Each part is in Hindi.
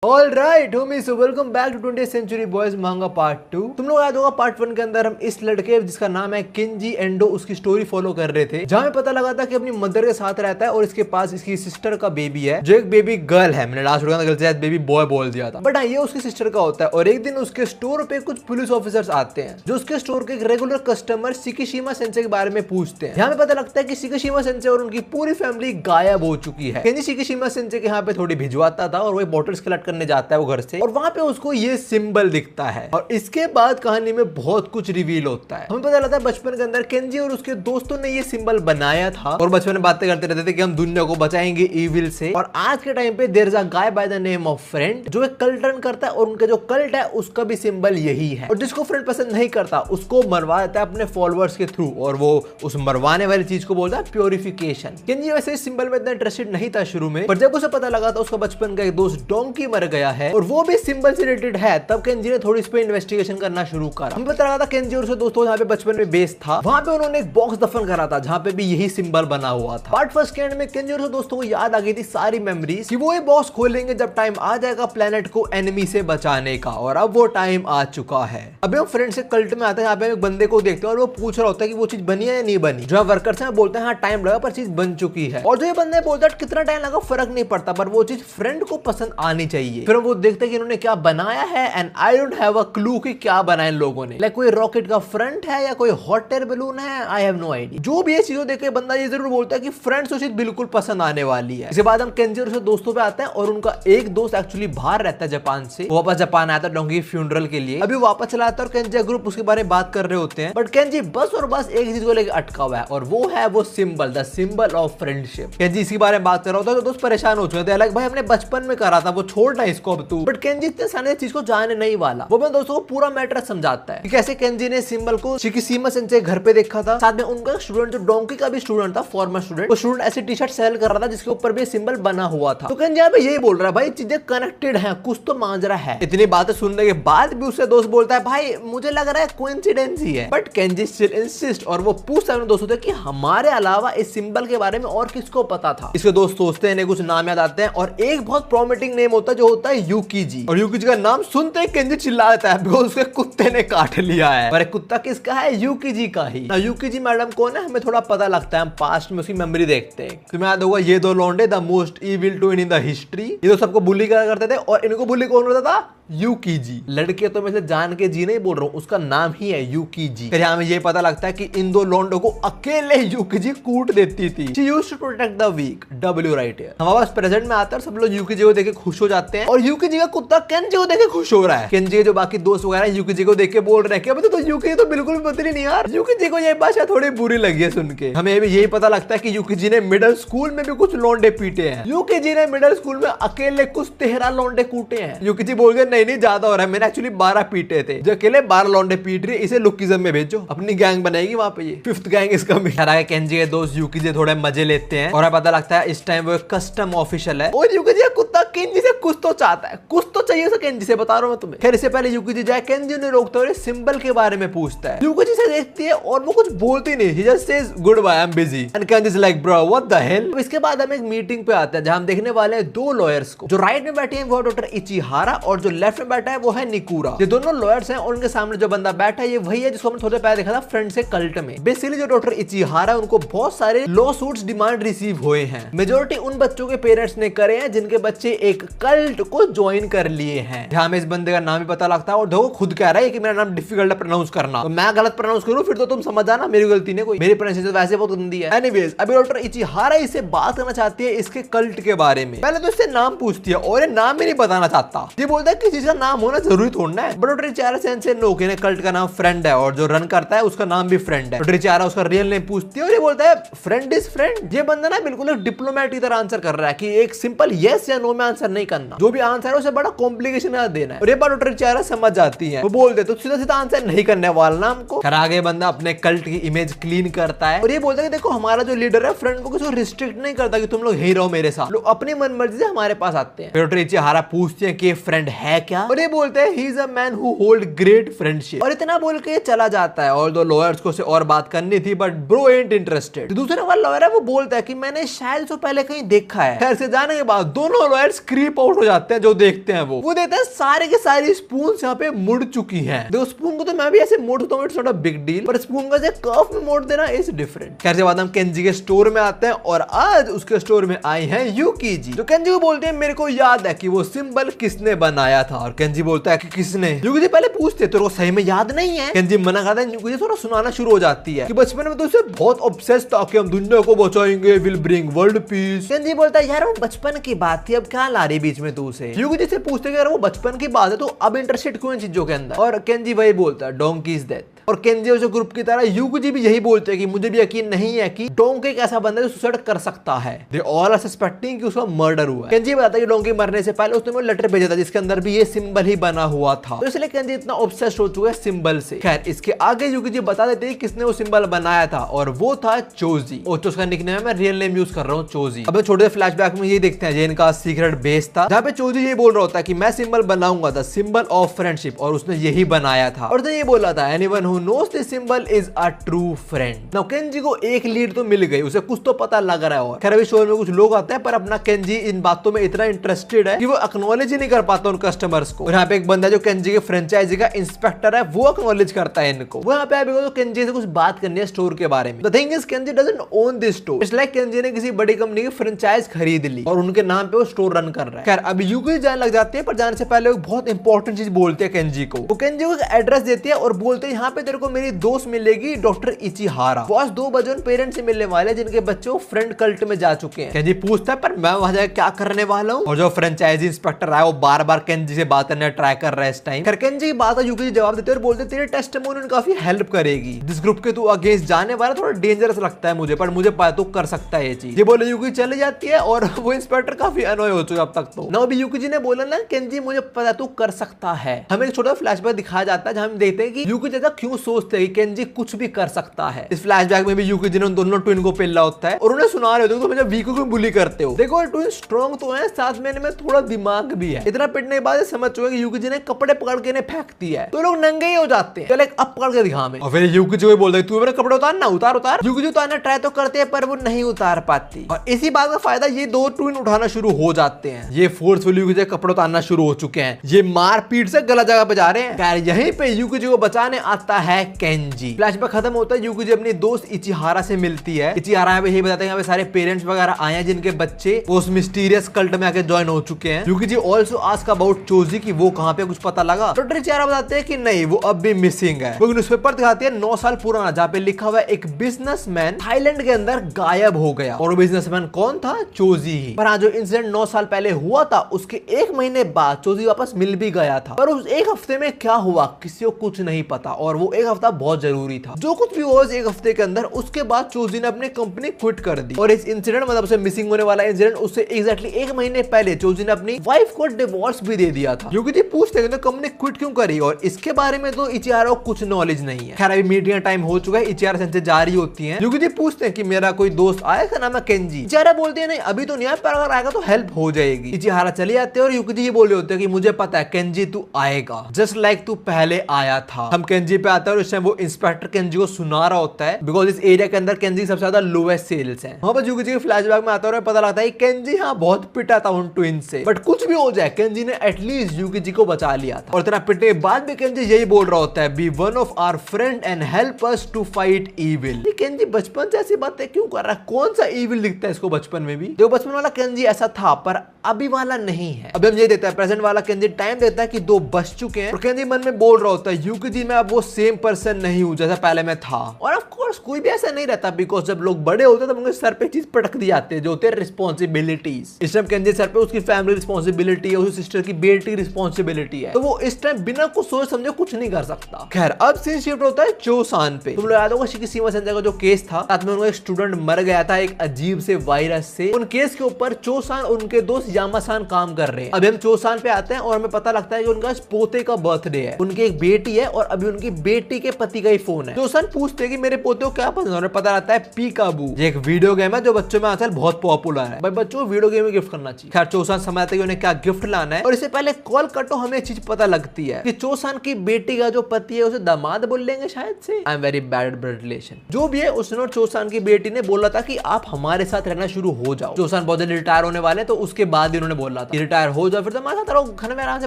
All right homie, so welcome back to 20th century boys manga part 2। तुम लोग याद होगा पार्ट 1 के अंदर हम इस लड़के जिसका नाम है केंजी एंडो उसकी स्टोरी फॉलो कर रहे थे, जहां में पता लगा था कि अपनी मदर के साथ रहता है और इसके पास इसकी सिस्टर का बेबी है जो एक बेबी गर्ल है। मैंने लास्ट वीडियो में गलती से बेबी बॉय बोल दिया था, बट हाँ ये उसकी सिस्टर का होता है। और एक दिन उसके स्टोर पे कुछ पुलिस ऑफिसर्स आते हैं जो उसके स्टोर के एक रेगुलर कस्टमर शिकिशिमा सेंसे के बारे में पूछते हैं। यहाँ पे पता लगता है कि शिकिशिमा सेंसे और उनकी पूरी फैमिली गायब हो चुकी है। केंजी शिकिशिमा सेंसे के यहाँ पे थोड़ी भिजवाता था और वो बॉटल्स कलेक्ट करने जाता है वो घर से, और वहां पे उसको ये सिंबल दिखता है। और इसके बाद कहानी में बहुत कुछ रिवील होता है। हमें पता लगता है बचपन के अंदर केंजी और उसके दोस्तों ने ये सिंबल बनाया था और बचपन में बातें करते रहते थे कि हम दुनिया को बचाएंगे इविल से। और आज के टाइम पे there is a guy by the name of friend जो एक कल्ट रन करता है और उनका जो कल्ट है उसका भी सिंबल यही है। और जिसको फ्रेंड पसंद नहीं करता उसको मरवा देता है अपने फॉलोअर्स के थ्रू, और वो उस मरवाने वाली चीज को बोलता है प्योरिफिकेशन। केंजी वैसे इस सिंबल में इतना इंटरेस्टेड नहीं था शुरू में, पर जब उसे पता लगा था उसका बचपन का एक दोस्त डोंकी मर गया है और वो भी सिंबल से रिलेटेड है, तब केंजी ने थोड़ी इस पे इन्वेस्टिगेशन करना शुरू करा। हमें पता लगा था केंजी और उसके दोस्तों जहां पे बचपन में बेस था वहां पे उन्होंने एक बॉक्स दफन करा था जहां पे भी यही सिंबल बना हुआ था। पार्ट फर्स्ट के एंड में केंजी और उसके दोस्तों को याद आ गई थी सारी मेमोरीज कि वो ये बॉक्स खोलेंगे जब टाइम आ जाएगा प्लेनेट को एनिमी से बचाने का, और अब वो टाइम आ चुका है। अभी हम फ्रेंड से कल्ट में आते हैं, यहाँ पे एक बंदे को देखते हैं और वो पूछ रहा होता है कि वो चीज बनी है या नहीं बनी। जो वर्कर्स हैं बोलते हैं हाँ टाइम लगा पर चीज बन चुकी है, और जो ये बंदे बोलता है कितना टाइम लगा फर्क नहीं पड़ता पर वो चीज फ्रेंड को पसंद आनी चाहिए। फिर वो देखते हैं कि इन्होंने क्या बनाया है and I don't have a clue कि क्या बनाया इन लोगों ने। लाइक कोई रॉकेट का फ्रंट है या कोई हॉट एयर बलून है, आई हैव नो आइडिया। जो भी ये चीजों देख के बंदा ये जरूर बोलता है कि फ्रेंड्स को चीज बिल्कुल पसंद आने वाली है। इसके बाद हम केंजी और उसके दोस्तों पे आते हैं और उनका एक दोस्त एक्चुअली बाहर रहता है जापान से, वो वापस जापान आया था डोंकी फ्यूनरल के लिए। अभी वापस चला आता है और केंजी ग्रुप उसके बारे में बात कर रहे होते हैं, बट केंजी बस और बस एक चीज को लेकर अटका हुआ है और वो है वो symbol, the symbol of friendship. Kenji इसी बारे में बात कर रहा होता है तो दोस्त परेशान हो चुके थे, लाइक भाई हमने बचपन में करा था वो छोड़ना इसको अब तू। बट केंजी इतने सारे चीज को जाने नहीं वाला। वो मैं दोस्तों को पूरा मैटर समझाता है कि कैसे केंजी ने सिंबल को शिकिशिमा सेंसे घर पे देखा था। साथ में उनका स्टूडेंट जो डोंकी का भी स्टूडेंट था, फॉर्मर स्टूडेंट, वो स्टूडेंट ऐसी टी शर्ट सेल कर रहा था जिसके ऊपर भी सिंबल बना हुआ था। तो केंजी यहाँ पे यही बोल रहा है भाई चीजें कनेक्टेड है, कुछ तो मांजरा है। इतनी बातें सुनने के बाद भी उससे दोस्त बोलता है भाई मुझे लग रहा है कोइंसिडेंस ही है, बट केंजी स्टिल इंसिस्ट और वो पूछता है दोस्तों से कि हमारे अलावा इस सिंबल के बारे में और किसको पता था। इसके दोस्त सोचते हैं कुछ नाम याद आते हैं और एक बहुत प्रोमिटिंग नेम होता है जो होता है यूकीजी। और यूकीजी का नाम सुनते ही केंजी चिल्ला देता है बिकॉज़ उसके कुत्ते ने काट लिया है। और कुत्ता किसका है? यूकीजी का ही। ना यूकीजी मैडम कौन है हमें थोड़ा पता लगता है, हम पास्ट में उसकी मेमोरी देखते हैं। तुम्हें याद होगा ये दो लौंडे the most evil two in the history, ये तो सबको बुली करा करते थे और इनको बुली कौन होता था? यूकीजी। लड़के तो मैं से जान के जी नहीं बोल रहा हूँ, उसका नाम ही है यूकीजी। फिर यहाँ में ये पता लगता है कि इन दो लौंडों को अकेले यूकीजी कूट देती थी। She used to protect the weak, W right here। हमारे पास प्रेजेंट में आता है सब लोग यूकीजी को देख के खुश हो जाते हैं और यूकीजी का कुत्ता केंजी को देख के खुश हो रहा है। केंजी के जो बाकी दोस्त वगैरह यूकीजी को देख के बोल रहे हैं कि तो यूकीजी तो बिल्कुल भी बदली नहीं यार। यूकीजी को ये बात थोड़ी बुरी लगी है सुन के। हमें यही पता लगता है कि यूकीजी ने मिडिल स्कूल में भी कुछ लौंडे पीटे हैं। यूकीजी ने मिडिल स्कूल में अकेले कुछ 13 लौंडे कूटे हैं। यूकीजी बोल गए नहीं ज्यादा हो रहा है, मैंने एक्चुअली 12 पीटे थे, जो अकेले 12 लौंडे पीट रही है, इसे लुकिज्म में भेजो, अपनी गैंग बनाएगी वहां पे। ये 5th गैंग इसका में केंजी के दोस्त यूकीजी थोड़े मजे लेते हैं और पता लगता है इस टाइम वो एक कस्टम ऑफिशियल है और यूकीजी कुत्ता केंजी से कुछ तो चाहता है, कुछ तो चाहिए उसे केंजी से, बता रहा हूं मैं तुम्हें। खैर इससे पहले यूकीजी जाए केंजी ने रोकते हुए सिंबल के बारे में पूछता है। यूकीजी से देखती है और वो कुछ बोलती नहीं, he just says goodbye I am busy and Kenji is like bro what the hell. इसके बाद हम एक मीटिंग पे आते हैं जहां हम देखने वाले हैं दो लॉयर्स को। जो राइट में बैठे हैं वो डॉक्टर इचिहारा और जो लेफ्ट में बैठा है वो है निकुरा। ये दोनों लॉयर्स हैं और उनके सामने जो बंदा बैठा है ये वही है जिसको हमने थोड़े पहले देखा था फ्रेंड से कल्ट में। बेसिकली जो डॉक्टर इचिहारा उनको बहुत सारे लॉ सूट्स डिमांड रिसीव हुए हैं। मेजोरिटी उन बच्चों के पेरेंट्स ने करे हैं जिनके बच्चे एक कल्ट को ज्वाइन कर लिए हैं। यहाँ में इस बंदे का नाम भी पता लगता है और देखो खुद कह रहा है कि मेरा नाम डिफिकल्ट है प्रोनाउंस करना, तो मैं गलत प्रोनाउंस करूं फिर तो तुम समझ आना मेरी गलती नहीं, कोई मेरी प्रोनाउंसिएशन वैसे बहुत गंदी है। एनीवेज अभी डॉक्टर इचिहारा इससे बात करना चाहती है इसके कल्ट के बारे में। पहले तो इससे नाम पूछती है और ये नाम भी नहीं बताना चाहता। ये बोलता है किसी चीज का नाम होना जरूरी थोड़ा है। डॉक्टर इचिहारा सेंसे नोके ने कल्ट का नाम फ्रेंड है और जो रन करता है उसका नाम भी फ्रेंड है। डॉक्टर इचिहारा उसका रियल नेम पूछती है और ये बोलता है फ्रेंड इज फ्रेंड। ये बंदा ना बिल्कुल एक डिप्लोमेट की तरह आंसर कर रहा है कि एक सिंपल यस या नो में आंसर नहीं करना, जो भी आंसर है उसे बड़ा कॉम्प्लिकेशन देना है। और ये बात डॉक्टर इचिहारा समझ जाती है, वो बोल दे तो सीधा सीधा आंसर नहीं करने वाला ना हमको। फिर आगे बंदा अपने कल्ट की इमेज क्लीन करता है और ये बोलता है कि देखो हमारा जो लीडर है फ्रेंड को किसी रिस्ट्रिक्ट नहीं करता कि तुम लोग यही रहो मेरे साथ, लोग अपनी मन मर्जी से हमारे पास आते हैं। डॉक्टर इचिहारा पूछते हैं कि फ्रेंड है क्या और ये बोलते हैं he is a man who hold great friendship. और इतना बोल के चला जाता है और दो लॉयर्स को से और बात करनी थी बट ब्रो एंट इंटरेस्टेड। दूसरे वाला लॉयर है वो बोलता है कि मैंने शायद इसको पहले कहीं देखा है। खैर से जाने के बाद दोनों लॉयर्स क्रीप आउट हो जाते हैं जो देखते हैं। वो देखते हैं सारे के सारे स्पून यहाँ पे मुड़ चुकी हैं। देखो स्पून को तो मैं भी ऐसे मोड़ता हूँ, it's not a big deal, पर स्पून का जो कर्व में मोड़ देना इज डिफरेंट। खैर से बाद हम केंजी के स्टोर में आते हैं और आज उसके स्टोर में आई है यूकीजी, जो केंजी को बोलते हैं मेरे को याद है कि वो सिंबल किसने बनाया था। और केंजी बोलता है कि किसने। यूकीजी पहले पूछते तेरे को सही में याद नहीं है। केंजी मना करता है। यूकीजी थोड़ा सुनाना शुरू हो जाती है कि बचपन में तो उसे बहुत ऑब्सेस्ड था कि हम दुनिया को बचाएंगे, will bring world peace. Kenji बोलता है यार वो बचपन की बात थी, अब क्या ला रही बीच में तू उसे। यूकीजी से पूछते हैं वो बचपन की बात है तो अब इंटरेस्टेड क्यों इन चीजों के अंदर। और केंजी वही बोलता है डोंकी इज डेथ। और केंजी और ग्रुप की तरह यूकीजी भी यही बोलते हैं कि मुझे भी यकीन नहीं है कि डोंकी एक ऐसा बंदा है जो सुसाइड कर सकता है। दे ऑल आर सस्पेक्टिंग कि उसका मर्डर हुआ है। केंजी बताता है कि डोंकी मरने से पहले उसने मुझे लेटर भेजा था जिसके अंदर भी ये सिंबल ही बना हुआ था, तो इसलिए केंजी इतना ऑब्सेस्ड हो चुका है सिंबल से। खैर इसके आगे यूकीजी बता देते हैं किसने वो सिंबल बनाया था और वो था चोजी। और उसका निकनेम है, मैं रियल नेम यूज कर रहा हूँ चोजी। अब छोटे फ्लैशबैक में ये देखते हैं ये इनका सीक्रेट बेस था जहाँ पे चोजी ये बोल रहा होता है कि मैं सिंबल बनाऊंगा, द सिंबल ऑफ फ्रेंडशिप, और उसने यही बनाया था। और ये बोला था anyone who knows this symbol is a true friend. Now Kenji को एक लीड तो मिल गई, उसे कुछ तो पता लग रहा है। और खैर अभी शो में कुछ लोग आते हैं पर अपना केंजी इन बातों में इतना इंटरेस्टेड है कि वो एक्नॉलेज ही नहीं कर पाता उन कस्टमर्स को। और यहाँ पे एक बंदा जो केंजी के फ्रेंचाइजी का इंस्पेक्टर है वो एक्नॉलेज करता है इनको। वो यहाँ पे आएगा तो केंजी से कुछ बात करनी है स्टोर के बारे में। The thing is Kenji doesn't own this store, it's like Kenji ने किसी बड़ी कंपनी की फ्रेंचाइज खरीद ली और उनके नाम पे वो स्टोर रन कर रहा है। खैर अब यूकीजी जाने लग जाते हैं पर जाने से पहले वो बहुत इंपॉर्टेंट चीज बोलते हैं केंजी को। वो केंजी को एक एड्रेस देती है और बोलते हैं यहाँ पे तेरे को मेरी दोस्त मिलेगी डॉक्टर इचिहारा। बॉस 2 बजे उन पेरेंट्स से मिलने वाले जिनके बच्चे फ्रेंड कल्ट में जा चुके हैं। केंजी पूछता है पर मैं वहां जाकर क्या करने वाला हूँ। और जो फ्रेंचाइजी इंस्पेक्टर है वो बार बार केंजी से बात करने ट्राई कर रहा है इस टाइम। केंजी की बात यूकीजी जवाब देते और बोलते तेरे टेस्टिमोनी काफी हेल्प करेगी, जिस ग्रुप के तू अगेंस्ट जाने वाला थोड़ा डेंजरस लगता है मुझे, पर मुझे पता तू कर सकता है ये चीज। ये बोले यूकीजी चली जाती है और वो इंस्पेक्टर काफी अनॉय हो चुका अब तक तो। ना अभी यूकीजी ने बोला ना केंजी मुझे पता तू कर सकता है। हमें एक छोटा फ्लैशबैक दिखाया जाता है जहां हम देखते हैं कि यूकीजी ऐसा क्यों सोचते हैं कि केंजी कुछ भी कर सकता है। इस फ्लैशबैक में भी यूकीजी ने उन दोनों ट्विन को पेला होता है और उन्हें सुना रहे होते हो तो मुझे वीको को बुली करते हो। देखो ट्विन स्ट्रॉन्ग तो है, साथ में इनमें थोड़ा दिमाग भी है। इतना पिटने के बाद समझ चुके कि यूकीजी ने कपड़े पकड़ के इन्हें फेंक दिया है तो लोग नंगे ही हो जाते हैं। चल एक अब पकड़ के दिखा हमें। और फिर यूकीजी को बोलते तू मेरे कपड़े उतार ना, उतार उतार। यूकीजी उतारना ट्राई तो करते हैं पर वो नहीं उतार पाती और इसी बात का फायदा ये 2 ट्विन उठाना शुरू हो जाते हैं। ये फोर्सफुली यूकीजी कपड़े उतारना शुरू हो चुके हैं, ये मार पीट से गलत जगह पे जा रहे हैं। खैर यहीं पे यूकीजी को बचाने आता है केंजी। फ्लैशबैक खत्म होता है, यूकीजी अपनी दोस्त इचिहारा से मिलती है। इचिहारा यही बताते हैं सारे पेरेंट्स वगैरह आए हैं जिनके बच्चे उस मिस्टीरियस कल्ट में आके ज्वाइन हो चुके हैं। यूकीजी आल्सो आस्क अबाउट चोजी कि वो कहां पे, कुछ पता लगा। तो इचिहारा बताते हैं कि नहीं वो अब भी मिसिंग है। वो न्यूज़पेपर दिखाती है 9 साल पुराना जहाँ पे लिखा हुआ है एक बिजनेसमैन थाईलैंड के अंदर गायब हो गया। और वो बिजनेसमैन कौन था? चोजी ही। पर हाँ जो इंसिडेंट 9 साल पहले हुआ था उसके 1 महीने बाद चोजी वापस मिल भी गया था, पर उस 1 हफ्ते में क्या हुआ किसी को कुछ नहीं पता और वो 1 हफ्ता बहुत जरूरी था। जो कुछ भी हुआ 1 हफ्ते के अंदर उसके बाद चोजी ने अपनी कंपनी क्विट कर दी। और इस इंसिडेंट मतलब उसे मिसिंग होने वाला इंसिडेंट उससे एग्जैक्टली 1 महीने पहले चोजी ने अपनी वाइफ को डिवोर्स भी दे दिया था। यूकीजी पूछते हैं कंपनी क्विट क्यों करी और इसके बारे में तो इचिहारा को कुछ नॉलेज नहीं है। खैर अभी मीटिंग का टाइम हो चुका है, इचिहारा से जा रही होती है। यूकीजी पूछते हैं कि मेरा कोई दोस्त आया, इसका नाम है केंजी। इचिहारा बोलती है नहीं अभी तो नहीं आया पर अगर आएगा तो हेल्प हो जाएगी। इचिहारा चले जाते हैं और यूकीजी ये बोल रहे होते हैं कि मुझे पता है केंजी तू आएगा, जस्ट लाइक तू पहले आया था। हम केंजी पे आते हैं और इस टाइम वो इंस्पेक्टर केंजी को सुना रहा होता है बिकॉज इस एरिया के अंदर केंजी सबसे ज्यादा लोएस्ट सेल्स है। वहां पर यूकीजी के फ्लैशबैक में आता है और पता लगता है केंजी हाँ बहुत पिटा था उन ट्विन से, बट कुछ भी हो जाए केंजी ने एटलीस्ट यूकीजी को बचा लिया था। और इतना पिटने के बाद भी केंजी यही बोल रहा होता है be one of our friend and help us to fight evil. Kenji बचपन से ऐसी बातें क्यों कर रहा है? कौन सा इविल दिखता है इसको बचपन में भी? देखो बचपन वाला केंजी ऐसा था पर अभी वाला नहीं है। अभी हम ये देता है प्रेजेंट वाला केंजी टाइम देता है कि 2 बज चुके हैं और केंजी मन में बोल रहा होता है यूकीजी मैं अब वो सेम पर्सन नहीं हूं जैसा पहले मैं था। और ऑफ कोर्स कोई भी ऐसा नहीं रहता बिकॉज जब लोग बड़े होते हैं तो उनके सर पे चीज पटक दी जाती है जो होते हैं रिस्पॉन्सिबिलिटीज। इस टाइम केंजी सर पे उसकी फैमिली रिस्पॉन्सिबिलिटी है, उसकी सिस्टर की बेटी रिस्पॉन्सिबिलिटी है, तो वो इस टाइम बिना कुछ सोच समझे कुछ नहीं कर सकता। खैर अब सीन शिफ्ट होता है चोसान पे। तुम लोग याद होगा शिकीशिमा सेंसेई का जो केस था, साथ में उनका एक स्टूडेंट मर गया था एक अजीब से वायरस से। उन केस के ऊपर चोसान और उनके दोस्त यामासान काम कर रहे हैं। अभी हम चोसान पे आते हैं और हमें पता लगता है कि उनका पोते का बर्थडे है, उनकी एक बेटी है और अभी उनकी बेटी के पति का ही फोन है। चोसान पूछते हैं कि मेरे पोते बोलते हो क्या पसंद है, पता रहता है पीकाबू। ये एक वीडियो गेम है जो बच्चों में आजकल बहुत पॉपुलर है। भाई बच्चों को वीडियो गेम में गिफ्ट करना चाहिए। खैर चोसान समझाते हैं उन्हें क्या गिफ्ट लाना है, और इससे पहले कॉल कटो हमें एक चीज पता लगती है कि चोसान की बेटी का जो पति है उसे दामाद बोल लेंगे शायद से। I am very bad blood relation. जो भी है उसने चोसान की बेटी ने बोला था कि आप हमारे साथ रहना शुरू हो जाओ। चोसान बहुत जल्दी रिटायर होने वाले, तो उसके बाद ही उन्होंने बोला था रिटायर हो जाओ फिर तो हमारे साथ रहो, घर में आराम से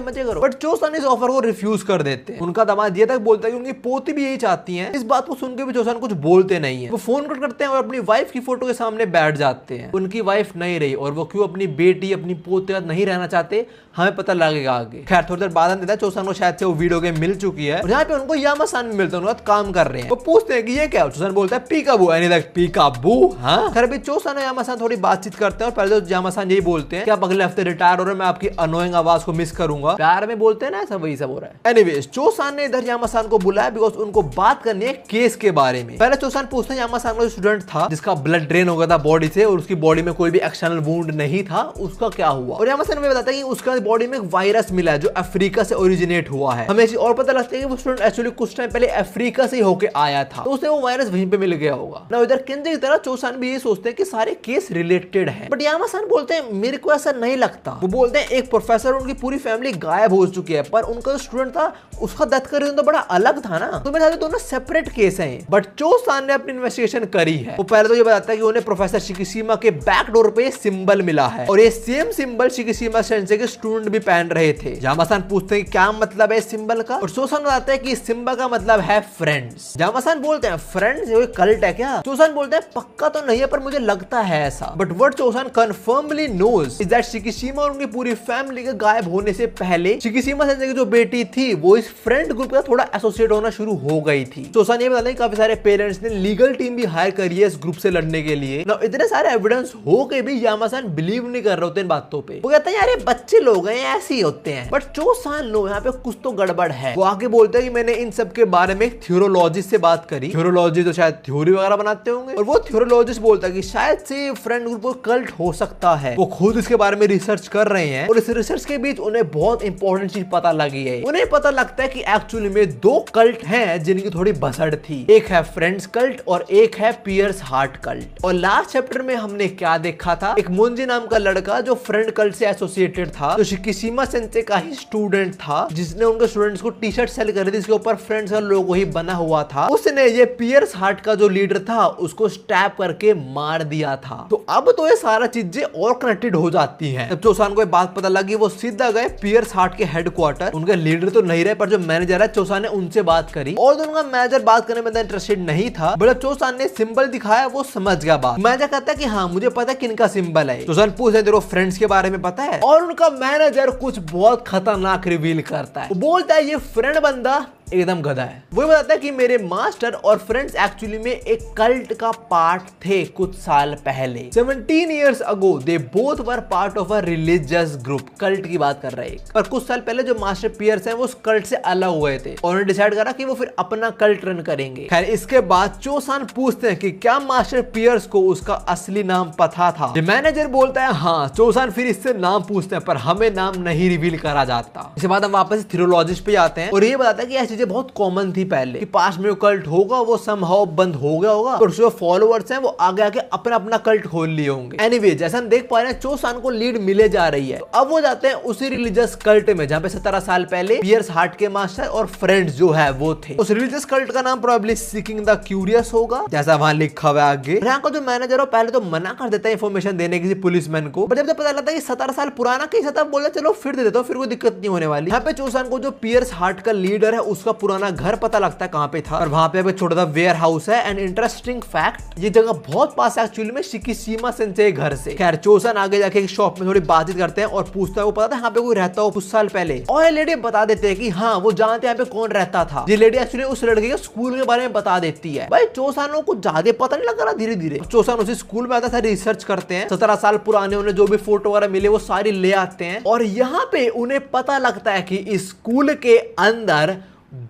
मजे करो। बट चोसान इस ऑफर को रिफ्यूज कर देते हैं। उनका दामाद ये तक बोलता है कि उनकी पोती भी यही चाहती है। इस बात को सुनकर भी चोसान कुछ बोलते नहीं है। वो फोन कट करते हैं और अपनी वाइफ की फोटो के सामने बैठ जाते हैं। उनकी वाइफ नहीं रही, और वो क्यों अपनी बेटी अपनी पोते के साथ नहीं रहना चाहते हमें पता लगेगा आगे। खैर थोड़ी देर बाद देता है चोसान को शायद से वो वीडियो गेम मिल चुकी है, और यहाँ पे उनको यामा-सान भी मिलता है, उनका काम कर रहे हैं। वो पूछते हैं कि ये क्या है, चोसान बोलता है पीकाबू। Any like पीकाबू। हाँ खैर अभी चोसान और यामा-सान थोड़ी बातचीत करते हैं, और पहले तो यामा-सान यही बोलते हैं कि आप अगले हफ्ते रिटायर हो रहे हैं, मैं आपकी अनोइंग आवाज को मिस करूंगा। प्यार में बोलते हैं ना, ऐसा वही सब हो रहा है। एनीवेज चोसान ने इधर यामा-सान को बुलाया बिकॉज उनको बात करनी है केस के बारे में। पहले चोसान पूछते हैं यामा-सान का स्टूडेंट था जिसका ब्लड ड्रेन हो गया था बॉडी से, और उसकी बॉडी में कोई भी एक्सटर्नल वुंड नहीं था, उसका क्या हुआ। और यामा-सान में बताता है कि उसका बॉडी में एक वायरस मिला है जो अफ्रीका से ओरिजिनेट हुआ है। हमें और पता लगता है कि वो स्टूडेंट एक्चुअली कुछ टाइम पहले अफ्रीका से होके आया था, तो उसे वो वायरस वहीं पे मिल गया होगा ना। इधर किंजी की तरह चोसान भी ये सोचते हैं कि सारे केस रिलेटेड हैं, बट यामा-सान बोलते हैं मेरे को ऐसा नहीं लगता। वो बोलते हैं एक प्रोफेसर और उनकी पूरी फैमिली गायब हो चुकी है, पर उनका जो स्टूडेंट था उसका डेथ का रीजन तो बड़ा अलग था ना, तो मेरे ख्याल से दोनों सेपरेट केस हैं। बट चोसान ने अपनी इन्वेस्टिगेशन करी है। वो पहले तो ये बताता है कि उन्हें प्रोफेसर शिकिशिमा के बैक डोर पे सिंबल मिला है, और ये सेम सिंबल शिकिशिमा सेंसेई के स्टूडेंट भी पहन रहे थे। यामा-सान पूछते हैं क्या मतलब है इस सिंबल का, और चोसान बताता है कि इस सिंबल का मतलब है फ्रेंड्स। यामा-सान बोलते हैं फ्रेंड्स ये कल्ट है क्या। चोसान बोलते हैं पक्का तो नहीं है पर मुझे लगता है ऐसा। But what Chosan confirmly knows is that Shikishima और उनकी पूरी फैमिली के गायब होने से पहले शिकिशिमा सेंसेई की जो बेटी थी वो इस फ्रेंड ग्रुप का थोड़ा एसोसिएट होना शुरू हो गई थी। चोसान ये बताते हैं काफी सारे पेरेंट्स ने लीगल टीम भी हायर करी है इस ग्रुप से लड़ने के लिए। ना इतने सारे एविडेंस हो के भी यामा-सान बिलीव नहीं कर रहे होते इन बातों पे। वो कहते हैं यार ये बच्चे लोग हैं, ऐसे ही होते हैं। बट चोसान लो यहाँ पे कुछ तो गड़बड़ है। वो आगे बोलते हैं कि मैंने इन सब के बारे में थ्योरोलॉजिस्ट से बात करी। थ्योरोलॉजी तो शायद थ्योरी वगैरह बनाते होंगे, और वो थ्योरोलॉजिस्ट बोलता है कि शायद से फ्रेंड ग्रुप कल्ट हो सकता है। वो खुद इसके बारे में रिसर्च कर रहे हैं, और इस रिसर्च के बीच उन्हें बहुत इंपॉर्टेंट चीज पता लगी है। उन्हें पता लगता है कि एक्चुअली में दो कल्ट हैं जिनकी थोड़ी बसड़ थी। एक है फ्रेंड्स कल्ट और एक है पियर्स हार्ट कल्ट। और लास्ट चैप्टर में हमने क्या देखा था, एक मुंजी नाम का लड़का जो फ्रेंड कल्ट से एसोसिएटेड था, जो शिकिशिमा सेंसेई का ही स्टूडेंट था, जिसने उनके स्टूडेंट्स को टी शर्ट सेल करी थी जिसके ऊपर फ्रेंड्स का लोगो ही बना हुआ था। उसने ये पियर्स हार्ट का जो लीडर था उसको स्टैब करके मार दिया था। तो अब तो ये सारा चीजें और कनेक्टेड हो जाती हैं। जब चोसान को ये बात पता लगी वो सीधा गए पियर्स हार्ट के हेडक्वार्टर। उनके लीडर तो नहीं रहे पर जो मैनेजर है चोसान ने उनसे बात करी, और उनका मैनेजर बात करने में इंटरेस्टेड नहीं था। बट चोसान ने सिंबल दिखाया वो समझ गया बात। मैनेजर कहता है कि हाँ मुझे पता है किनका सिंबल है। चोसान पूछे तेरे फ्रेंड्स के बारे में पता है, और उनका मैनेजर कुछ बहुत खतरनाक रिवील करता है। वो बोलता है ये फ्रेंड बंदा एकदम गधा है। वो बताता है कि मेरे मास्टर और फ्रेंड्स एक्चुअली में एक कल्ट का पार्ट थे कुछ साल पहले। 17 years ago they both were part of a religious group। Cult की बात कर रहे हैं। पर कुछ साल पहले जो मास्टर पियर्स हैं वो उस कल्ट से अलग हुए थे, और उन्होंने डिसाइड करा कि वो फिर अपना कल्ट रन करेंगे। खैर इसके बाद चोसान पूछते हैं कि क्या मास्टर पियर्स को उसका असली नाम पता था। मैनेजर बोलता है हाँ। चोसान फिर इससे नाम पूछते हैं पर हमें नाम नहीं रिवील करा जाता। इसके बाद हम वापस थ्योरोलॉजिस्ट पे आते हैं, और ये बताता है कि चीजें बहुत कॉमन थी पहले कि पास में कल्ट होगा वो समहाउ बंद हो गया होगा, और जो फॉलोअर्स हैं वो आगे आके अपना अपना कल्ट खोल लिए होंगे। एनीवे जैसा हम देख पा रहे हैं चोसान को लीड मिले जा रही है, तो अब वो जाते हैं उसी रिलीजियस कल्ट में जहां पे 17 साल पहले पियर्स हार्ट के मास्टर और फ्रेंड्स जो है वो थे। उस रिलीजियस कल्ट का नाम प्रोबेबली सीकिंग द क्यूरियस होगा, जैसा वहां लिखा हुआ है आगे। यहाँ का जो मैनेजर है पहले तो मना कर देता है इन्फॉर्मेशन देने किसी पुलिसमैन को, बट जब पता लगता है कि 17 साल पुराना केस है बोलता चलो फिर दे देता हूँ, फिर कोई दिक्कत नहीं होने वाली। यहाँ पे चोसान को जो पियर्स हार्ट का लीडर है उसका पुराना घर पता लगता है कहां पे था, और वहां पे छोटा सा वेयर हाउस है। एंड इंटरेस्टिंग फैक्ट ये जगह बहुत पास है एक्चुअली में शिकिशिमा सेंसेई घर से। खैर चोसान आगे जाके एक शॉप में थोड़ी बातचीत करते हैं और पूछता है वो पता था यहाँ पे कोई रहता हो कुछ साल पहले, और ये लेडी बता देते हैं कि हाँ वो जानते हैं यहाँ पे कौन रहता था। ये लेडी एक्चुअली उस लड़के के स्कूल के बारे में बता देती है। भाई चोसान को कुछ ज्यादा पता नहीं लग रहा, धीरे धीरे चोसान उसी स्कूल में आता था, रिसर्च करते हैं। 17 साल पुराने उन्हें जो भी फोटो वगैरह मिले वो सारी ले आते हैं, और यहाँ पे उन्हें पता लगता है कि इस स्कूल के अंदर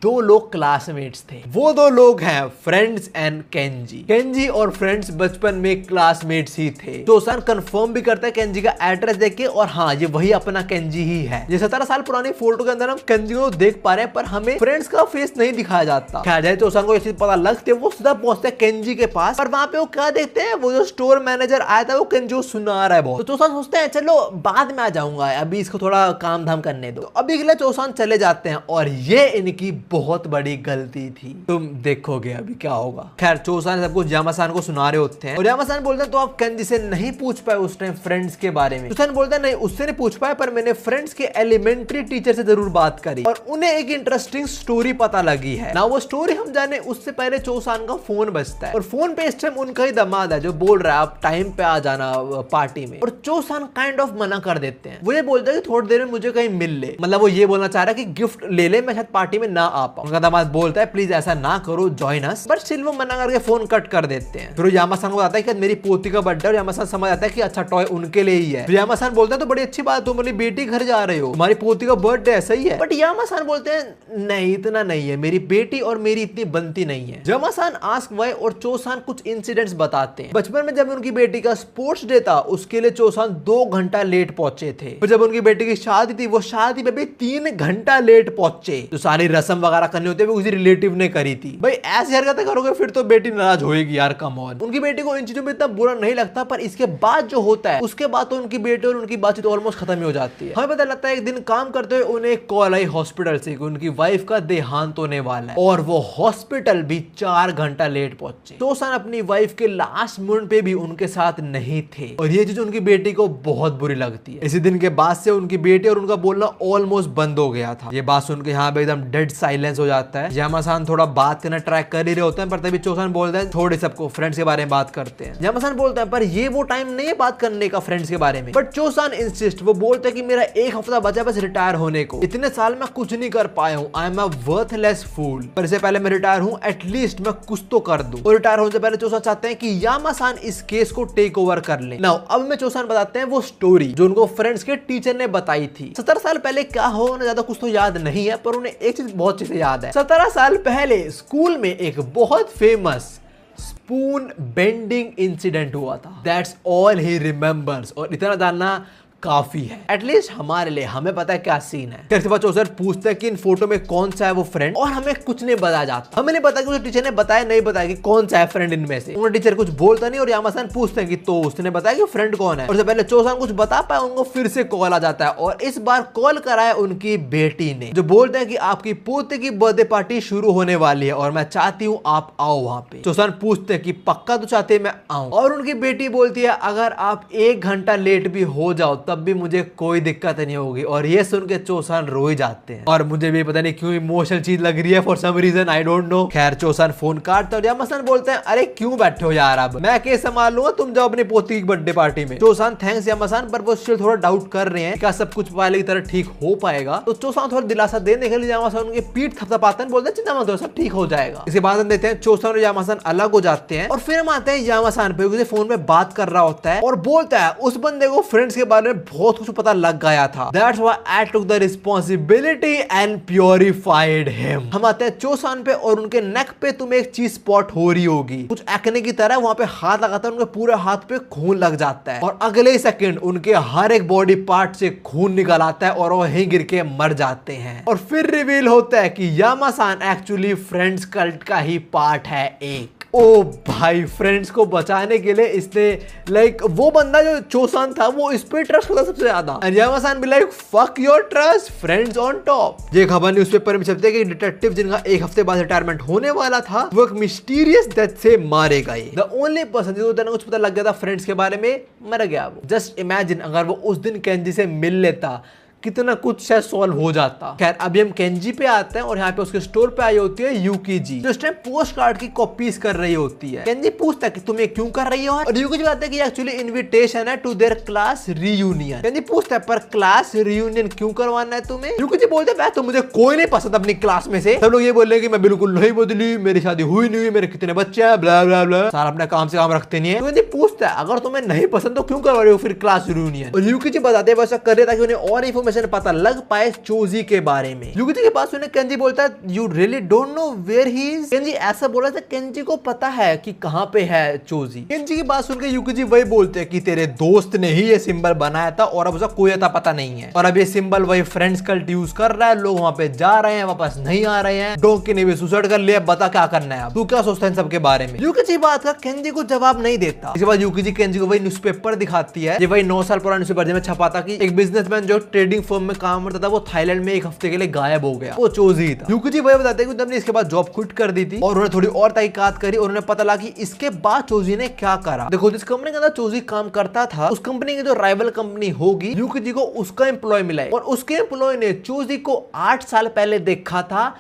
दो लोग क्लासमेट्स थे। वो दो लोग हैं फ्रेंड्स एंड केंजी। केंजी और फ्रेंड्स बचपन में क्लासमेट्स ही थे। चोसान कंफर्म भी करता है केंजी का एड्रेस देख के, और हाँ ये वही अपना केंजी ही है। ये 17 साल पुरानी फोटो के अंदर हम केंजी को देख पा रहे हैं, पर हमें फ्रेंड्स का फेस नहीं दिखाया जाता। खैर जाए चोसान को ये चीज पता लगती है, वो सीधा पहुंचते हैं केंजी के पास, पर वहां पे वो क्या देखते हैं, वो जो स्टोर मैनेजर आया था वो केंजी को सुना रहा है बहुत। तो चोसान सोचते हैं चलो बाद में आ जाऊंगा, अभी इसको थोड़ा काम धाम करने दो। तो अभी के लिए चोसान चले जाते हैं, और ये इनकी बहुत बड़ी गलती थी। तुम देखोगे अभी क्या होगा। खैर चोसान सब कुछ यामासान को सुना रहे होते हैं, और यामासान बोलते हैं तो आप केंजी से नहीं पूछ पाए उस टाइम फ्रेंड्स के बारे में। चोसान बोलता है नहीं उससे नहीं पूछ पाए, पर मैंने फ्रेंड्स के एलिमेंट्री टीचर से जरूर बात करी, और उन्हें एक इंटरेस्टिंग स्टोरी पता लगी है ना। वो स्टोरी हम जाने उससे पहले चोसान का फोन बजता है, और फोन पे इस टाइम उनका ही दामाद है जो बोल रहा है आप टाइम पे आ जाना पार्टी में। और चोसान काइंड ऑफ मना कर देते हैं। वो ये बोलते हैं कि थोड़ी देर में मुझे कहीं मिल ले, मतलब वो ये बोलना चाह रहा है कि गिफ्ट ले ले, मैं शायद पार्टी में ना आ पाऊं। उनका दामाद बोलता है प्लीज ऐसा ना करो, जॉइन अस, बट स्टिल वो मना करके फोन कट कर देते हैं। फिर यामासान को आता है कि मेरी पोती का बर्थडे, और यामासान समझ आता है कि अच्छा टॉय उनके लिए ही है। यामासान बोलता है तो बड़ी अच्छी बात, तुम अपनी बेटी घर जा रहे हो, तुम्हारी पोती का बर्थडे है, सही है। बट यामासान बोलते हैं नहीं इतना नहीं है, मेरी बेटी और मेरी इतनी बनती नहीं है। यामासान आस्क व्हाई, और चोसान कुछ इंसिडेंट्स बताते हैं। बचपन में जब उनकी बेटी का स्पोर्ट्स डे था, उसके लिए चोसान 2 घंटा लेट पहुंचे थे। फिर जब उनकी बेटी की शादी थी, वो शादी में भी 3 घंटा लेट पहुंचे। तो सारी रस्म वगैरह करनी होती है वो किसी रिलेटिव ने करी थी। भाई ऐसी हरकतें करोगे फिर तो बेटी नाराज होएगी यार, कम ऑन। उनकी बेटी को इन चीजों में इतना बुरा नहीं लगता, पर इसके बाद जो होता है उसके बाद तो उनकी बेटी और उनकी बातचीत ऑलमोस्ट खत्म ही हो जाती है। हमें पता लगता है एक दिन काम करते हुए उन्हें एक कॉल आई हॉस्पिटल से कि उनकी वाइफ का देहांत होने वाला है, और वो हॉस्पिटल भी 4 घंटा लेट पहुंचे। चोसान अपनी वाइफ के लास्ट मोमेंट पे भी उनके साथ नहीं थे, और ये चीज उनकी बेटी को बहुत बुरी लगती है। इसी दिन के बाद से उनकी बेटी और उनका बोलना ऑलमोस्ट बंद हो गया था। ये बात सुन के यहाँ पे एकदम डेड साइलेंस हो जाता है। यामासान थोड़ा बात करना ट्राई कर ही रहे होते हैं, पर तभी चोसान बोलता है थोड़े सबको फ्रेंड्स के बारे में बात करते हैं। यामासान बोलता है पर ये वो टाइम नहीं है बात करने का फ्रेंड्स के बारे में। बट चोसान इंसिस्ट, वो बोलते हैं कि मेरा 1 हफ्ता बचा बस रिटायर होने को, इतने साल मैं कुछ नहीं कर पाया हूँ, आई एम अ वर्थलेस फूल, पर इससे पहले मैं रिटायर हूँ एटलीस्ट मैं कुछ तो कर दूं। और रिटायर होने से पहले चोसान चाहते हैं कि यामासान इस केस को टेक ओवर कर ले। नाउ अब मैं चोसान बताते हैं वो स्टोरी जो उनको फ्रेंड्स के टीचर ने बताई थी। 17 साल पहले क्या हो उन्हें ज्यादा कुछ तो याद नहीं है, पर उन्हें एक चीज बहुत चीजें याद है। 17 साल पहले स्कूल में एक बहुत फेमस स्पून बेंडिंग इंसिडेंट हुआ था। दैट्स ऑल ही रिमेंबर्स, और इतना जानना काफी है एटलीस्ट हमारे लिए। हमें पता है क्या सीन है। इसके बाद चोसान पूछते हैं कि इन फोटो में कौन सा है वो फ्रेंड, और हमें कुछ नहीं बताया जाता। हमें नहीं पता कि टीचर ने बताया नहीं बताया कि कौन सा है फ्रेंड इनमें से। उन्होंने टीचर कुछ बोलता नहीं, और यामासान पूछते हैं कि तो उसने बताया कि फ्रेंड कौन है। और उससे पहले चोसान कुछ बता पाए उनको फिर से कॉल आ जाता है, और इस बार कॉल कराया उनकी बेटी ने, जो बोलते हैं कि आपकी पोते की बर्थडे पार्टी शुरू होने वाली है और मैं चाहती हूँ आप आओ वहां पे। चोसान पूछते हैं कि पक्का तो चाहते मैं आऊं, और उनकी बेटी बोलती है अगर आप 1 घंटा लेट भी हो जाओ तब भी मुझे कोई दिक्कत नहीं होगी। और ये सुन के चोसान रो ही जाते हैं, और मुझे भी पता नहीं क्यों इमोशनल चीज लग रही है for some reason, I don't know. खैर चोसान फोन काटता है, और यामासान बोलते हैं अरे क्यों बैठे हो यार, अब मैं केस संभाल लूंगा, तुम जाओ अपनी पोती की बर्थडे पार्टी में। चोसान थैंक्स यामासान, पर वो स्टिल थोड़ा डाउट कर रहे हैं क्या सब कुछ पहले की तरह ठीक हो पाएगा। तो चोसान थोड़ा दिलासा देने के लिए यामासान उनके पीठ थपथपाते हैं, बोलते हैं चिंता मत करो सब ठीक हो जाएगा। इसके बाद हम देखते हैं चोसान और यामासान अलग हो जाते हैं, और फिर हम आते हैं यामासान पे, उसे फोन में बात कर रहा होता है और बोलता है उस बंदे को फ्रेंड्स के बारे में बहुत कुछ पता लग गया था। That's why I took the responsibility and purified him। हम आते हैं चोसान पे, और उनके नेक पे तुम्हें एक चीज स्पॉट हो रही होगी, कुछ एक्ने की तरह। वहां पे हाथ लगाता है, उनके पूरे हाथ पे खून लग जाता है, और अगले ही सेकंड उनके हर एक बॉडी पार्ट से खून निकल आता है, और वो वहीं गिर के मर जाते हैं। और फिर रिवील होता है कि यामासान एक्चुअली फ्रेंड्स कल्ट का ही पार्ट है एक। ओ भाई, फ्रेंड्स को बचाने के लिए इसने लाइक वो बंदा जो चोसान था वो इस पे ट्रस्ट करता सबसे ज्यादा। एंड यामासान भी like fuck your trust, friends on top. ये खबर न्यूज़पेपर में छपती है कि डिटेक्टिव जिनका 1 हफ्ते बाद रिटायरमेंट होने वाला था वो एक मिस्टीरियस डेथ से मारे गए। द ओनली पर्सन जिसको कुछ पता लग गया था फ्रेंड्स के बारे में, मर गया वो। जस्ट इमेजिन अगर वो उस दिन केंजी से मिल लेता, कितना कुछ शायद सॉल्व हो जाता। खैर अभी हम केंजी पे आते हैं, और यहाँ पे उसके स्टोर पे आई होती है यूकीजी, जो इस टाइम पोस्ट कार्ड की कॉपीज कर रही होती है। केंजी पूछता है कि तुम ये क्यों कर रही हो, और यूकीजी कहता है कि एक्चुअली इनविटेशन है to their class reunion. Kenji पूछता है पर क्लास रीयूनियन क्यों करवाना है तुम्हें। यूकीजी बोलते हैं तो मुझे कोई नहीं पसंद अपनी क्लास में से। सब लोग ये बोल रहे हैं कि मैं बिल्कुल नहीं बदली, मेरी शादी हुई नहीं हुई, मेरे कितने बच्चे हैं, ब्ला ब्ला ब्ला, सारा अपने काम से काम रखते नहीं है। केंजी पूछता है अगर तुम्हें नहीं पसंद तो क्यों करवा रहे हो फिर क्लास रीयूनियन। और यूकीजी बताते हैं वैसा कर रहे ताकि उन्हें और इन्फॉर्मेशन इन्फॉर्मेशन पता लग पाए चोजी के बारे में। युकीजी के पास सुने केंजी बोलता है you really don't know where he is. Kenji ऐसा बोला था केंजी को पता है कि कहां पे है चोजी। केंजी की बात सुनकर युकीजी वही बोलते हैं कि तेरे दोस्त ने ही ये सिंबल बनाया था और अब उसका कोई अता पता नहीं है और अब ये सिंबल वही फ्रेंड्स कल्ट यूज कर रहा है। लोग वहां पे जा रहे हैं, वापस नहीं आ रहे हैं। डोंकी ने भी सुसाइड कर लिया, बता क्या करना है, तू क्या सोचता है इन सबके बारे में। युकीजी बात का केंजी को जवाब नहीं देता। इसके बाद युकीजी केंजी को वही न्यूज़पेपर दिखाती है, ये वही 9 साल पुराना न्यूज़पेपर में छपा था कि एक बिजनेसमैन जो ट्रेडिंग फर्म में काम करता था वो थाईलैंड में एक हफ्ते के लिए गायब हो गया, वो चोजी था। युकीजी वही बताते हैं कि उन्होंने इसके बाद जॉब क्विट कर दी थी और उन्होंने थोड़ी और तहकीकात करी और उन्हें पता लगा कि इसके बाद चोजी ने क्या करा। देखो जिस कंपनी के अंदर चोजी काम करता था उस कंपनी की जो राइवल कंपनी होगी युकीजी को उसका एम्प्लॉय मिला है और उसके एम्प्लॉय ने चोजी को 8 साल पहले देखा था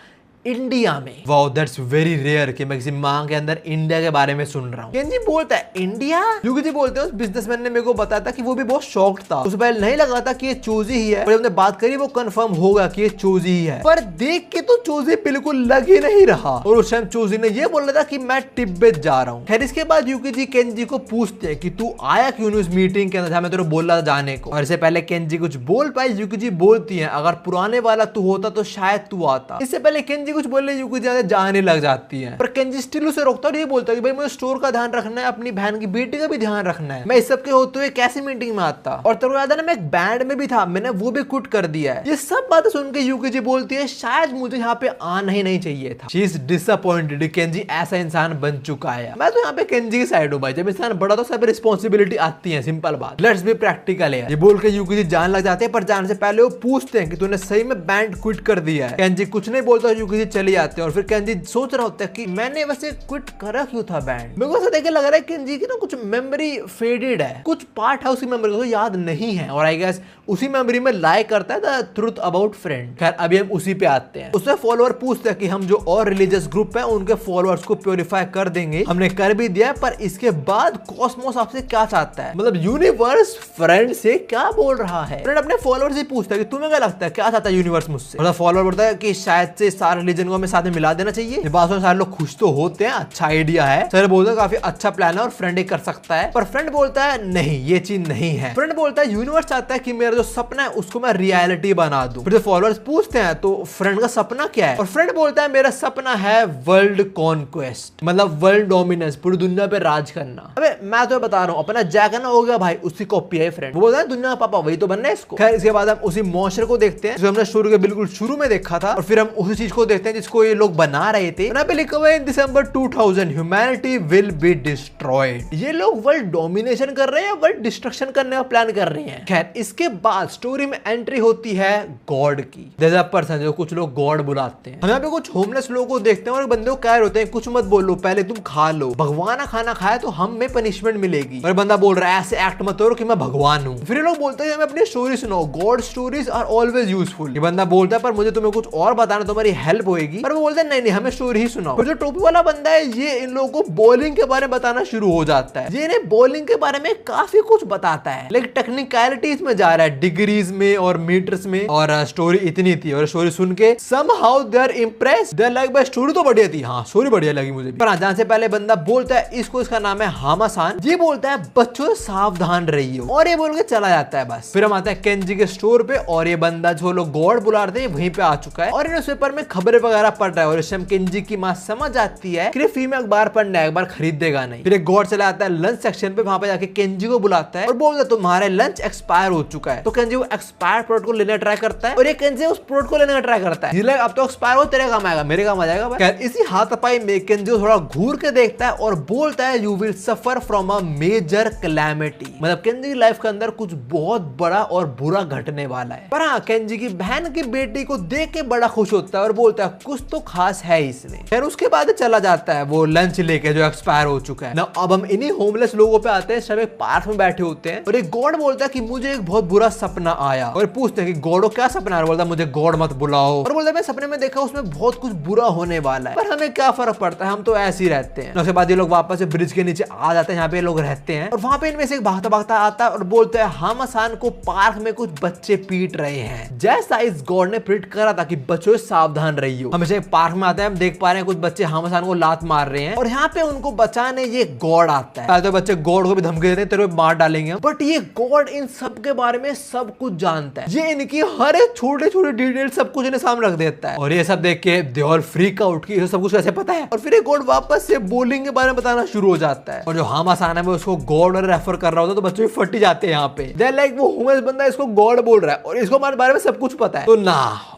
इंडिया में। वाओ दैट्स वेरी रेयर कि मैं किसी मां के अंदर इंडिया के बारे में सुन रहा हूँ। केंजी बोलता है इंडिया। युकीजी बोलते हैं उस बिजनेसमैन ने मेरे को बताया था कि वो भी बहुत शॉक्ड था, उसे पहले नहीं लगा था कि ये चोजी ही है, पर हमने बात करी वो कंफर्म होगा कि ये चोजी ही है, पर देख के तो चोजी बिल्कुल लग ही नहीं रहा। और उस टाइम चोजी ने ये बोला था कि मैं तिब्बत जा रहा हूँ। खैर इसके बाद युकीजी केंजी को पूछते हैं कि तू आया क्यों नहीं उस मीटिंग के अंदर जहां मैं तेरे बोला था जाने को। और इससे पहले केंजी कुछ बोल पाए युकीजी बोलती है अगर पुराने वाला तू होता तो शायद तू आता। इससे पहले केंजी कुछ बोलने युकीजी जाने लग जाती है, पर केंजी स्टिल उसे रोकता और ये बोलता है कि भाई मुझे स्टोर का ध्यान रखना है, अपनी बहन की बेटी का भी ध्यान रखना है, मैं इस सब के होते हुए कैसे मीटिंग में आता। और तेरे को याद है ना मैं एक बैंड में भी था, मैंने वो भी क्विट कर दिया है। ये सब बातें सुन के युकीजी बोलती है शायद मुझे यहाँ पे आना ही नहीं चाहिए था। शी इज डिसअपॉइंटेड, केंजी ऐसा इंसान बन चुका है। मैं तो यहाँ पे केंजी की साइड हूँ भाई, जब इंसान बड़ा तो सब रिस्पॉन्सिबिलिटी आती है, सिंपल बात, लेट्स बी प्रैक्टिकल है। ये बोल के युकीजी जान लग जाते हैं, पर जाने से पहले वो पूछते हैं कि तूने सही में बैंड क्विट कर दिया है। केंजी कुछ नहीं बोलता, युकीजी चले जाते हैं और फिर केंजी सोच रहा होता है कि मैंने वैसे क्विट करा क्यों था बैंड। मेरे को ऐसा देख के लग रहा है केंजी की ना कुछ मेमोरी फेडेड है, कुछ पार्ट है उसकी मेमोरी को याद नहीं है और आई गेस उसी मेमोरी में लाई करता है द ट्रुथ अबाउट फ्रेंड। खैर अभी हम उसी पे आते हैं। उसमें फॉलोअर पूछते हैं कि हम जो और रिलीजियस ग्रुप है उनके फॉलोअर्स को प्योरीफाई कर देंगे, हमने कर भी दिया है, पर इसके बाद कॉस्मोस आपसे क्या चाहता है, मतलब यूनिवर्स फ्रेंड से क्या बोल रहा है। फ्रेंड अपने फॉलोअर से पूछता है कि तुम्हें क्या लगता है क्या चाहता है यूनिवर्स मुझसे। मतलब फॉलोअर बोलता है कि शायद से सारे रिलीजन को हमें साथ में मिला देना चाहिए। बात सुन सारे लोग खुश तो होते हैं, अच्छा आइडिया है, सर बोलता है काफी अच्छा प्लान है और फ्रेंड ही कर सकता है, पर फ्रेंड बोलता है नहीं ये चीज नहीं है। फ्रेंड बोलता है यूनिवर्स चाहता है कि मेरा जो सपना है उसको मैं रियलिटी बना दूं। फिर फॉलोअर्स पूछते हैं तो फ्रेंड का सपना क्या है, और फ्रेंड बोलता है मेरा सपना है वर्ल्ड कॉन्क्वेस्ट, मतलब वर्ल्ड डोमिनेंस, पूरी दुनिया पे राज करना। अबे मैं तो बता रहा हूँ अपना जैक ना हो गया भाई, उसकी कॉपी है फ्रेंड। वो बोलता है दुनिया का पापा वही तो बनना है इसको। खैर इसके बाद हम उसी मॉन्स्टर को देखते हैं जो हमने शुरू के बिल्कुल शुरू में देखा था, और फिर हम उसी चीज को देखते हैं जिसको ये लोग बना रहे थे। यहाँ पे लिखा हुआ है दिसंबर 2000 ह्यूमैनिटी विल बी डिस्ट्रॉयड। ये लोग वर्ल्ड डोमिनेशन कर रहे हैं, वर्ल्ड डिस्ट्रक्शन करने का प्लान कर रहे हैं। खैर इसके बाद स्टोरी में एंट्री होती है गॉड की। जैसा पर्सन जो कुछ लोग गॉड बुलाते हैं। हम यहाँ पे कुछ होमलेस लोगों को देखते हैं और बंदे को कह रहे होते हैं कुछ मत बोलो, पहले तुम खा लो, भगवान खाना खाया तो हमें पनिशमेंट मिलेगी। और बंदा बोल रहा है ऐसे एक्ट मत करो कि मैं भगवान हूँ। फिर लोग बोलते हैं हमें अपनी स्टोरी सुनाओ, god stories are always useful. ये बंदा बोलता है पर मुझे तुम्हें कुछ और बताना, तुम्हारी हेल्प होगी। पर वो बोलते हैं नहीं हमें स्टोरी ही सुनाओ। फिर जो टोपी वाला बंदा है ये इन लोगों को बॉलिंग के बारे में बताना शुरू हो जाता है। ये इन्हें बॉलिंग के बारे में काफी कुछ बताता है, लेकिन टेक्निकलिटीज में जा रहा है, डिग्रीज में और मीटर्स में। और स्टोरी इतनी थी और स्टोरी सुन के somehow they are impressed, they are like भाई स्टोरी तो बढ़िया थी, हाँ स्टोरी बढ़िया लगी मुझे। पर हाँ जाने से पहले बंदा बोलता है इसका नाम है हामासान। ये बोलता है बच्चों सावधान रहिए और ये बोल के चला जाता है बस। फिर हम आते हैं केंजी के स्टोर पे और ये बंदा जो लोग गॉड बुलाते हैं वहीं पे आ चुका है और इन पेपर में खबरें वगैरह पढ़ रहा है। और इस टाइम केंजी की माँ समझ आती है कि फ्री में अखबार पढ़ना है, अखबार खरीदेगा नहीं। फिर एक गॉड चला आता है लंच सेक्शन पे, वहां पे जाके केंजी को बुलाता है और बोलता है तुम्हारे लंच एक्सपायर हो चुका है। तो केंजी वो एक्सपायर प्रोडक्ट को लेने ट्राई करता है और ये केंजी उस प्रोडक्ट को लेने का ट्राई करता है। अब तो एक्सपायर हो, तेरे काम आएगा, मेरे काम आ जाएगा। खैर इसी हाथापाई में केंजी थोड़ा घूर के देखता है और बोलता है you will suffer from a major calamity, मतलब केंजी की लाइफ के अंदर कुछ बहुत बड़ा और बुरा घटने वाला है। पर हाँ केंजी की बहन की बेटी को देख के बड़ा खुश होता है और बोलता है कुछ तो खास है इसमें। फिर उसके बाद चला जाता है वो लंच लेके जो एक्सपायर हो चुका है ना। अब हम इन्हीं होमलेस लोगों पे आते हैं, सब एक पार्क में बैठे होते हैं और एक गॉड बोलता है कि मुझे एक बहुत बुरा सपना आया। और पूछते हैं कि गॉड क्या सपना है, बोलता है मुझे गॉड मत बुलाओ। और बोलता है मैं सपने में देखा उसमें बहुत कुछ बुरा होने वाला है, पर हमें क्या फर्क पड़ता है, हम तो ऐसे ही रहते हैं। उसके बाद ये लोग वापस से ब्रिज के नीचे आ जाते हैं, यहाँ पे लोग रहते हैं और वहां पे इनमें से एक भागता भागता आता है और बोलता है हामासान को पार्क में कुछ बच्चे पीट रहे हैं, जैसा इस गॉड ने प्रिडिक्ट करा था कि बच्चों सावधान रहिए। गई हो। हमेशा पार्क में आते हैं, हम देख पा रहे हैं कुछ बच्चे हामासान को लात मार रहे हैं और यहाँ पे उनको बचाने ये गॉड आता है। तो बच्चे गॉड को भी धमकी देते हैं तेरे को मार डालेंगे, बट ये गॉड इन सब के बारे में सब कुछ जानता है। ये इनकी हर एक छोटे छोटे डिटेल सब कुछ इन्हें सामने रख देता है और ये सब देख के दे ऑल फ्रीक आउट की सब कुछ कैसे पता है। और फिर ये गॉड वापस से बोलिंग के बारे में बताना शुरू हो जाता है और जो हामासान है उसको गॉड रेफर कर रहा होता है, तो बच्चे भी फटी जाते हैं यहाँ पे। दे लाइक वो होमलेस बंदा इसको गॉड बोल रहा है और इसको हमारे बारे में सब कुछ पता है, तो ना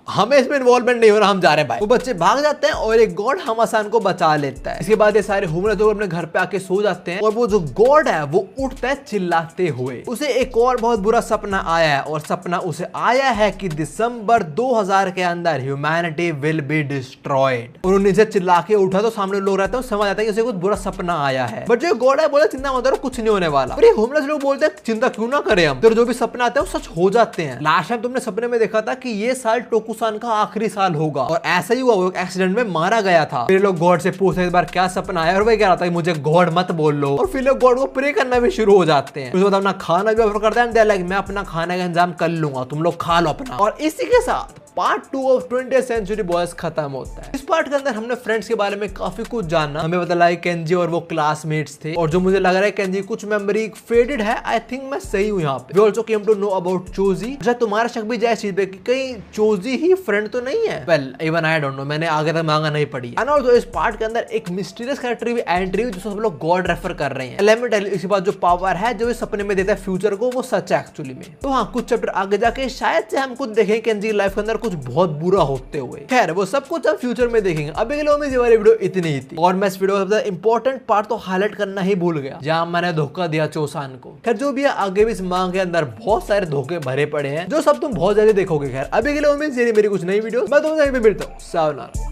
हमें इसमें इन्वॉल्वमेंट नहीं हो रहा, हम जा रहे हैं भाई। वो बच्चे भाग जाते हैं और एक गॉड हामासान को बचा लेता है। इसके बाद ये सारे होमलेस लोग अपने घर पे आके सो जाते हैं और वो जो गॉड है वो उठता है चिल्लाते हुए। उसे एक और बहुत बुरा सपना आया है और सपना उसे आया है कि दिसंबर 2000 के अंदर ह्यूमैनिटी विल बी डिस्ट्रॉयड। और नीचे चिल्ला के उठा तो सामने लोग रहते हैं, समझ आता है कि उसे कुछ बुरा सपना आया है। बट जो गॉड है बोला चिंता मत करो, कुछ नहीं होने वाला। और ये होमलेस लोग बोलते हैं चिंता क्यों ना करें हम, तो जो भी सपना आते हैं वो सच हो जाते हैं। लास्ट टाइम तुमने सपने में देखा था कि ये साल टोकुसान का आखिरी साल होगा और ऐसा ही हुआ, वो एक्सीडेंट में मारा गया था। फिर लोग गॉड से पूछते हैं इस बार क्या सपना आया और वही कह रहा था कि मुझे गॉड मत बोल लो। और फिर लोग गॉड को प्रे करना भी शुरू हो जाते हैं। उसके बाद अपना खाना भी ऑफर करते हैं, लाइक मैं अपना खाने का इंतजाम कर लूंगा, तुम लोग खा लो अपना। और इसी के साथ part 2 of 20th century boys खत्म होता है। इस पार्ट के अंदर हमने फ्रेंड्स के बारे में काफी कुछ जाना। हमें पता लगा केंजी और वो क्लासमेट्स थे और जो मुझे लग रहा है केंजी कुछ मेमोरी फेडेड है। आई थिंक मैं सही हूँ यहाँ पे। We also came to know about Choji. अच्छा तुम्हारा शक भी जाए इस चीज पे कि कहीं चोजी ही फ्रेंड तो नहीं है। Well even I don't no, मैंने आगे तक मांगा नहीं पड़ी है। और इस पार्ट के अंदर एक मिस्टीरियस कैरेक्टर भी एंट्री हुई जिसको सब लोग गॉड रेफर कर रहे हैं। लेट मी टेल यू, इसके बाद जो पावर है जो इस सपने में देता है फ्यूचर को, वो सच है एक्चुअली में। तो हाँ, कुछ चैप्टर आगे जाके शायद से हम कुछ देखें केंजी की लाइफ के अंदर कुछ बहुत बुरा होते हुए। खैर वो सब कुछ हम फ्यूचर में देखेंगे। अभी के लिए ये वाली वीडियो इतनी ही थी और मैं इस वीडियो का सबसे इंपॉर्टेंट पार्ट तो हाईलाइट करना ही भूल गया जहां मैंने धोखा दिया चोसान को। खैर जो भी है, आगे भी इस मांग के अंदर बहुत सारे धोखे भरे पड़े हैं जो सब तुम बहुत जल्दी देखोगे। खैर अभी के लिए उम्मीद मेरी कुछ नई वीडियो मैं तुमसे मिलता हूँ। सावधान।